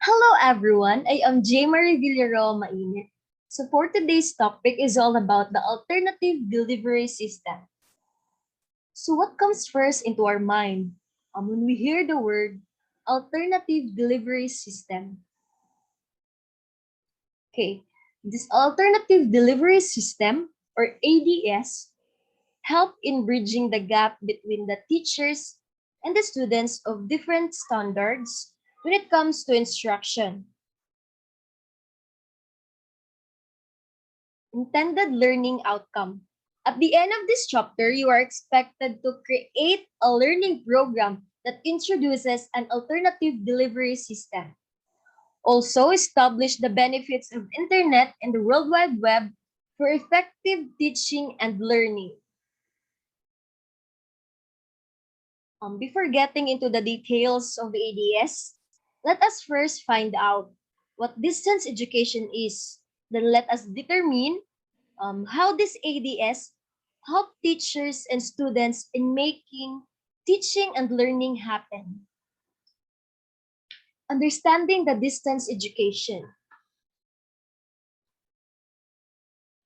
Hello everyone, I am J. Marie Villarreal Mainit. So for today's topic is all about the alternative delivery system. So what comes first into our mind when we hear the word alternative delivery system? Okay, this alternative delivery system or ADS help in bridging the gap between the teachers and the students of different standards when it comes to instruction. Intended learning outcome. At the end of this chapter, you are expected to create a learning program that introduces an alternative delivery system. Also, establish the benefits of internet and the World Wide Web for effective teaching and learning. Before getting into the details of ADS, let us first find out what distance education is. Then let us determine how this ADS help teachers and students in making teaching and learning happen. Understanding the distance education.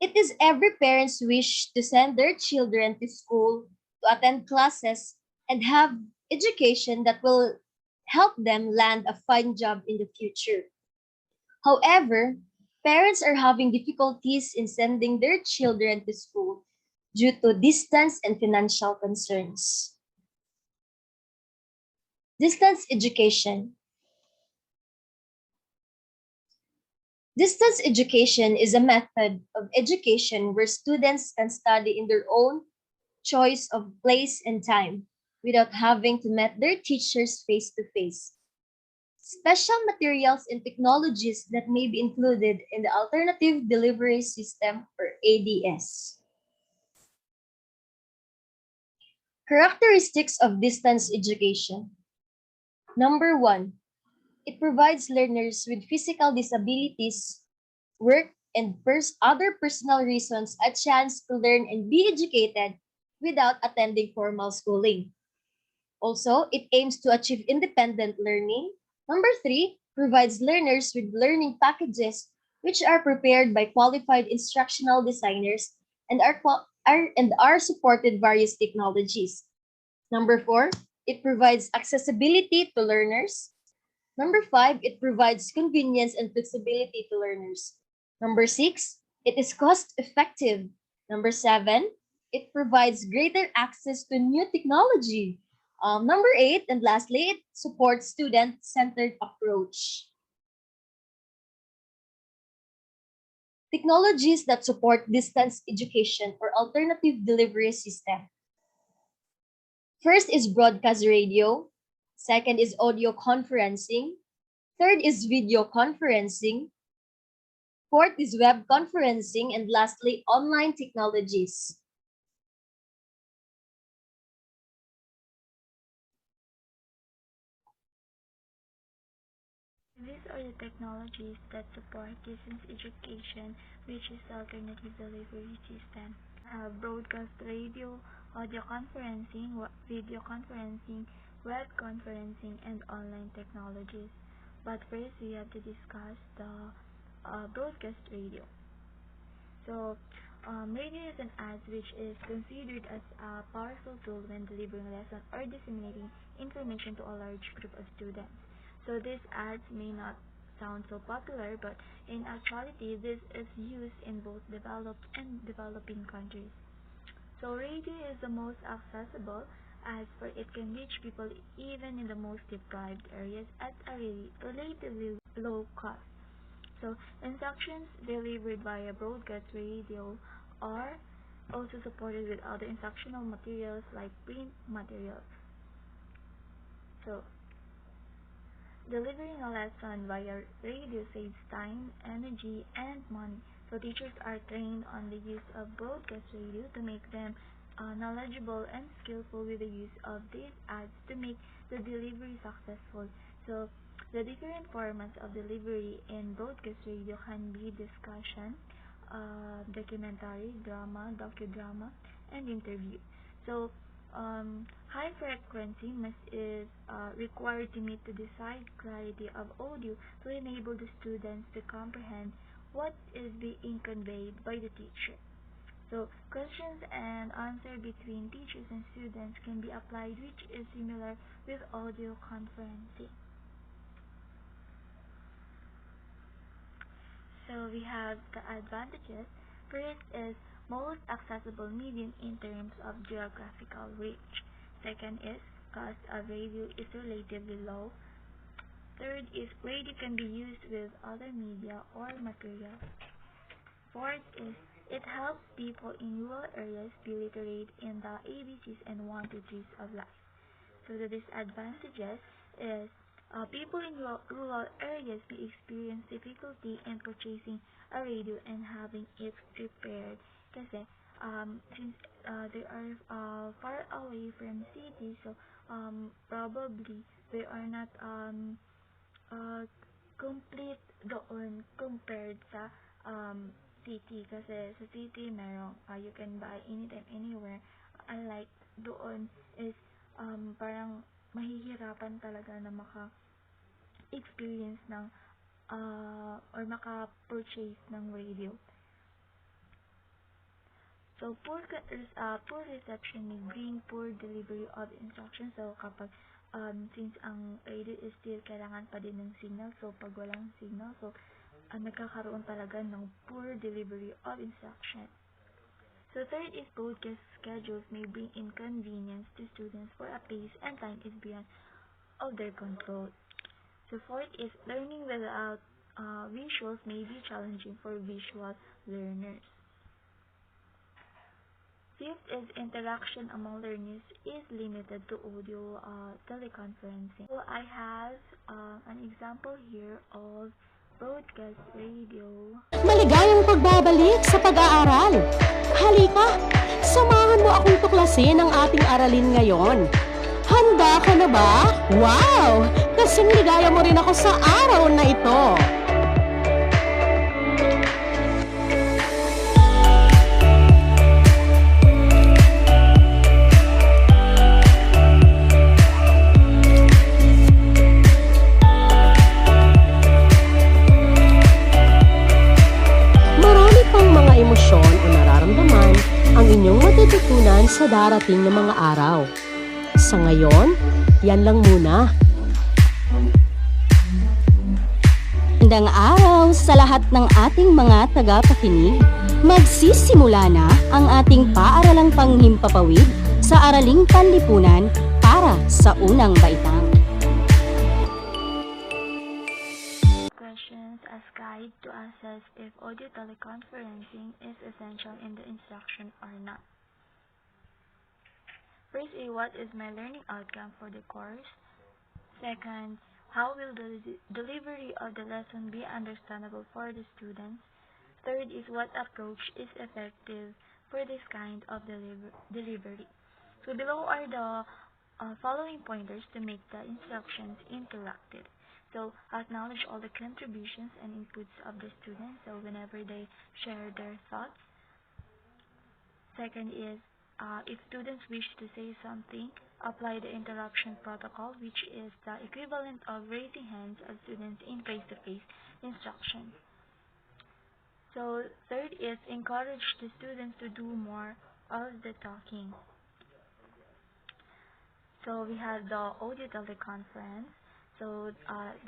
It is every parent's wish to send their children to school, to attend classes, and have education that will help them land a fine job in the future. However, parents are having difficulties in sending their children to school due to distance and financial concerns. Distance education. Distance education is a method of education where students can study in their own choice of place and time without having to meet their teachers face to face. Special materials and technologies that may be included in the Alternative Delivery System or ADS. Characteristics of distance education. Number one, it provides learners with physical disabilities, work, and other personal reasons a chance to learn and be educated without attending formal schooling. Also, it aims to achieve independent learning. Number three, provides learners with learning packages which are prepared by qualified instructional designers and are supported various technologies. Number four, it provides accessibility to learners. Number five, it provides convenience and flexibility to learners. Number six, it is cost effective. Number seven, it provides greater access to new technology. Number eight, and lastly, it supports student centered approach. Technologies that support distance education or alternative delivery system. First is broadcast radio. Second is audio conferencing. Third is video conferencing. Fourth is web conferencing. And lastly, online technologies. These are the technologies that support distance education, which is the alternative delivery system. Broadcast radio, audio conferencing, video conferencing, web conferencing, and online technologies. But first, we have to discuss the broadcast radio. So, radio is an ad which is considered as a powerful tool when delivering lessons or disseminating information to a large group of students. So these ads may not sound so popular, but in actuality, this is used in both developed and developing countries. So radio is the most accessible as for it can reach people even in the most deprived areas at a relatively low cost. So instructions delivered via broadcast radio are also supported with other instructional materials like print materials. So delivering a lesson via radio saves time, energy, and money. So teachers are trained on the use of broadcast radio to make them knowledgeable and skillful with the use of these ads to make the delivery successful. So the different formats of delivery in broadcast radio can be discussion, documentary, drama, docudrama, and interview. So High frequency must is required to meet the desired clarity of audio to enable the students to comprehend what is being conveyed by the teacher. So questions and answer between teachers and students can be applied, which is similar with audio conferencing. So we have the advantages. First is most accessible medium in terms of geographical reach. Second is cost of radio is relatively low. Third is radio can be used with other media or material. Fourth is it helps people in rural areas be literate in the ABCs and 1 2 3s of life. So the disadvantages is people in rural areas may experience difficulty in purchasing a radio and having it repaired kasi since they are far away from cities, so probably they are not uh, complete doon compared sa city kasi sa city merong you can buy anytime anywhere, unlike doon is parang mahihirapan talaga na maka-experience ng or maka-purchase ng radio. So, poor reception may bring poor delivery of instruction. So, kapag since ang radio is still kailangan pa din ng signal, so pag walang signal, so nagkakaroon talaga ng poor delivery of instruction. So third is broadcast schedules may bring inconvenience to students for a pace and time is beyond of their control. So fourth is learning without visuals may be challenging for visual learners. Fifth is interaction among learners is limited to audio teleconferencing. So I have an example here of broadcast radio. Maligayang pagbabalik sa pag-aaral. Halika, samahan mo akong tuklasin ang ating aralin ngayon. Handa ka na ba? Wow! Kasing ligaya mo rin ako sa araw na ito. Emosyon o nararamdaman ang inyong matututunan sa darating na mga araw. Sa ngayon, yan lang muna. Magandang araw sa lahat ng ating mga tagapakinig. Magsisimula na ang ating paaralang panghimpapawid sa Araling Panlipunan para sa unang baitang. Questions as guide to assess if audio teleconferencing is essential in the instruction or not. First, what is my learning outcome for the course? Second, how will the delivery of the lesson be understandable for the students? Third is what approach is effective for this kind of delivery. So below are the following pointers to make the instructions interactive. So acknowledge all the contributions and inputs of the students, so whenever they share their thoughts. Second is if students wish to say something, apply the interruption protocol, which is the equivalent of raising hands of students in face-to-face instruction. So third is encourage the students to do more of the talking. So we have the audio teleconference. So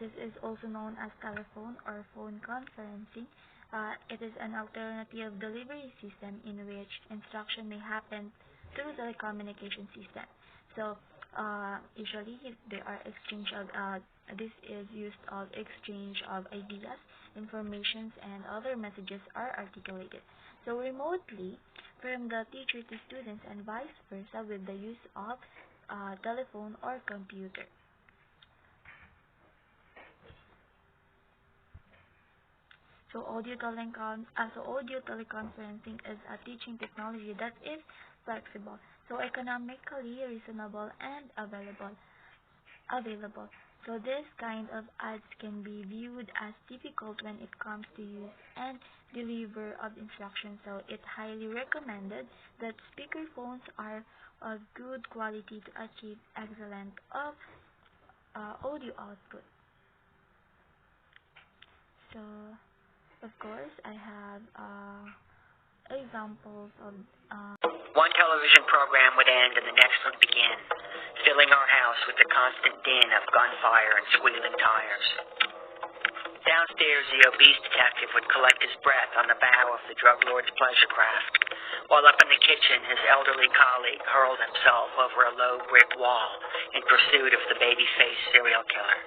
this is also known as telephone or phone conferencing. It is an alternative delivery system in which instruction may happen through the communication system. So usually there are exchange of this is used of exchange of ideas, informations, and other messages are articulated. So remotely from the teacher to students and vice versa with the use of telephone or computer. So audio teleconferencing is a teaching technology that is flexible, so economically reasonable and available. So this kind of ads can be viewed as difficult when it comes to use and deliver of instructions. So it's highly recommended that speakerphones are of good quality to achieve excellent audio output. So, of course, I have examples of One television program would end and the next would begin, filling our house with the constant din of gunfire and squealing tires. Downstairs, the obese detective would collect his breath on the bow of the drug lord's pleasure craft, while up in the kitchen, his elderly colleague hurled himself over a low brick wall in pursuit of the baby-faced serial killer.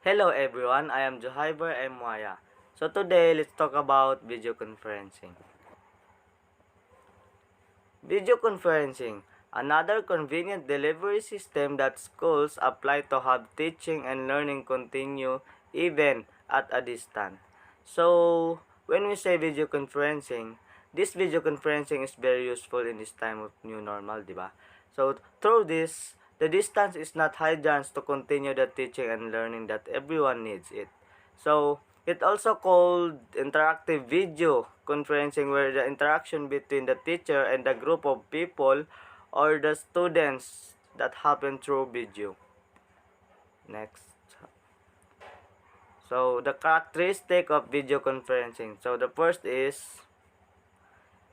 Hello everyone, I am Johaiber M. Waya. So today, let's talk about video conferencing. Video conferencing, another convenient delivery system that schools apply to have teaching and learning continue even at a distance. So, when we say video conferencing, this video conferencing is very useful in this time of new normal, diba? So, through this, the distance is not hindrance to continue the teaching and learning that everyone needs it. So, it also called interactive video conferencing, where the interaction between the teacher and the group of people or the students that happen through video. Next. So, the characteristic of video conferencing. So, the first is,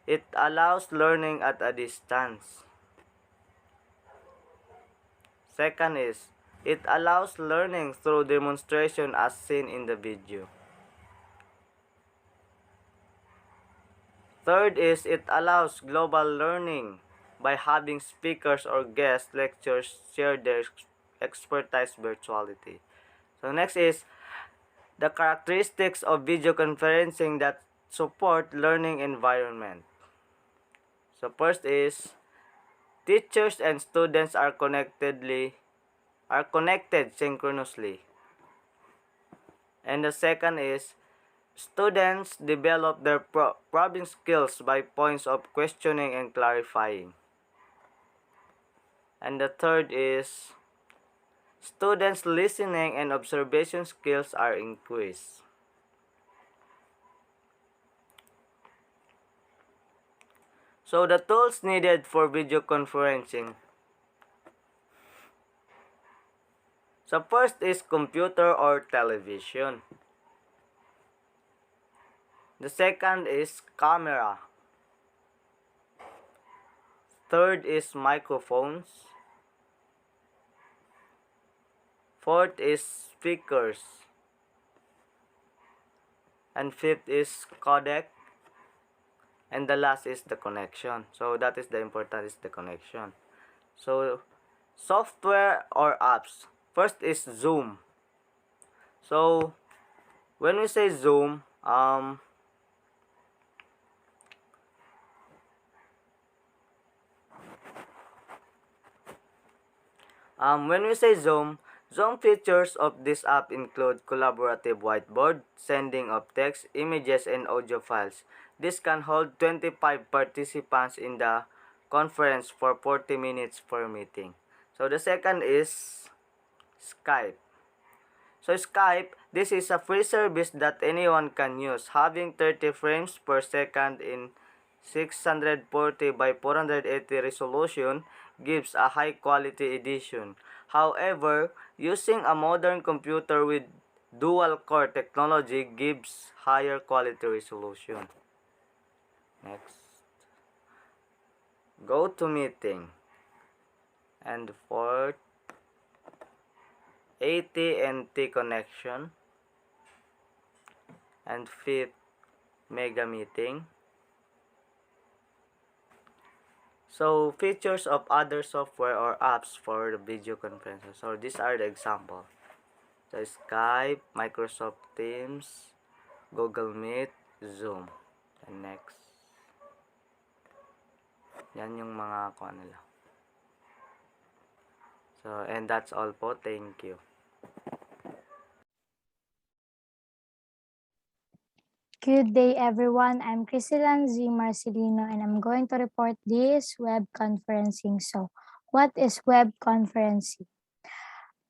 it allows learning at a distance. Second is, it allows learning through demonstration as seen in the video. Third is, it allows global learning by having speakers or guest lecturers share their expertise virtuality. So next is, the characteristics of video conferencing that support learning environment. So first is, teachers and students are connected synchronously. And the second is, students develop their probing skills by points of questioning and clarifying. And the third is, students' listening and observation skills are increased. So the tools needed for video conferencing. So first is computer or television. The second is camera. Third is microphones. Fourth is speakers. And fifth is codec. And the last is the connection. So that is the important, is the connection. So software or apps. First is Zoom. So when we say Zoom, when we say Zoom features of this app include collaborative whiteboard, sending of text, images, and audio files. This can hold 25 participants in the conference for 40 minutes per meeting. So the second is Skype. So Skype, this is a free service that anyone can use, having 30 frames per second in 640 by 480 resolution gives a high quality edition. However, using a modern computer with dual core technology gives higher quality resolution. Next. GoToMeeting. And fourth, AT&T connection. And fifth, MegaMeeting. So features of other software or apps for the video conferences. So these are the example. So Skype, Microsoft Teams, Google Meet, Zoom. And next. Yan yung mga kuha nila. So, and that's all po. Thank you. Good day, everyone. I'm Crisilan Z. Marcelino, and I'm going to report this web conferencing. So, what is web conferencing?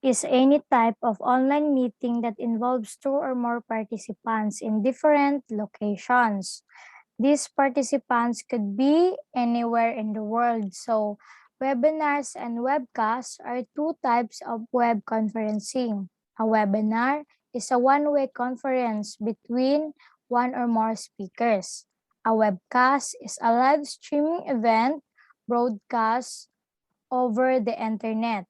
Is any type of online meeting that involves two or more participants in different locations. These participants could be anywhere in the world. So webinars and webcasts are two types of web conferencing. A webinar is a one-way conference between one or more speakers. A webcast is a live streaming event broadcast over the internet.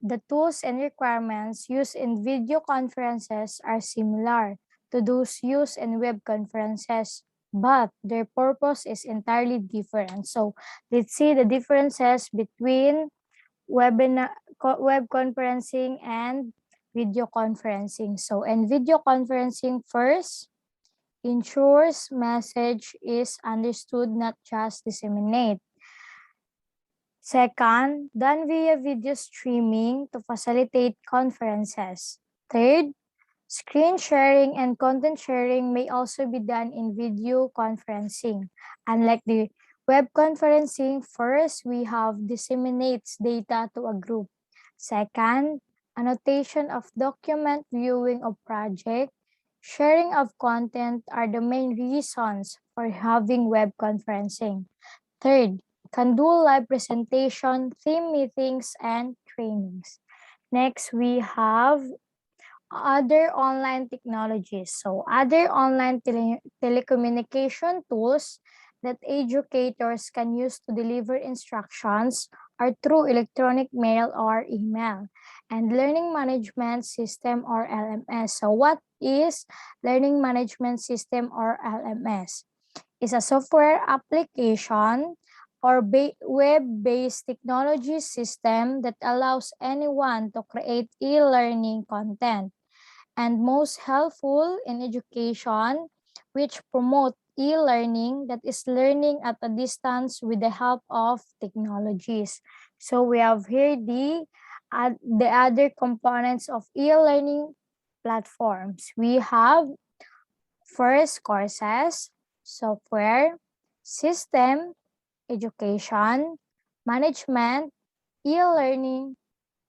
The tools and requirements used in video conferences are similar to those used in web conferences, but their purpose is entirely different. So let's see the differences between web conferencing and video conferencing. So in video conferencing, first, ensures message is understood, not just disseminate. Second, done via video streaming to facilitate conferences. Third, screen sharing and content sharing may also be done in video conferencing. Unlike the web conferencing, first, we have disseminates data to a group. Second, annotation of document, viewing of project, sharing of content are the main reasons for having web conferencing. Third, can do live presentation, team meetings, and trainings. Next, we have other online technologies. So other online telecommunication tools that educators can use to deliver instructions are through electronic mail or email. And learning management system or LMS. So what is learning management system or LMS? It's a software application or web-based technology system that allows anyone to create e-learning content, and most helpful in education, which promote e-learning, that is learning at a distance with the help of technologies. So we have here the other components of e-learning platforms. We have first courses, software, system, education, management, e-learning,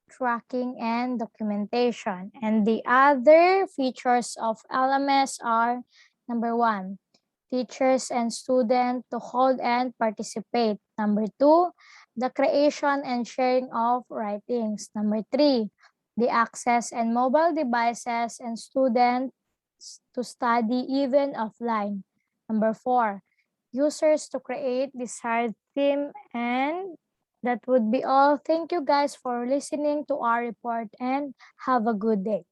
tracking, and documentation. And the other features of LMS are, number one, teachers and students to hold and participate. Number two, the creation and sharing of writings. Number three, the access and mobile devices and students to study even offline. Number four, users to create desired theme. And that would be all. Thank you guys for listening to our report and have a good day.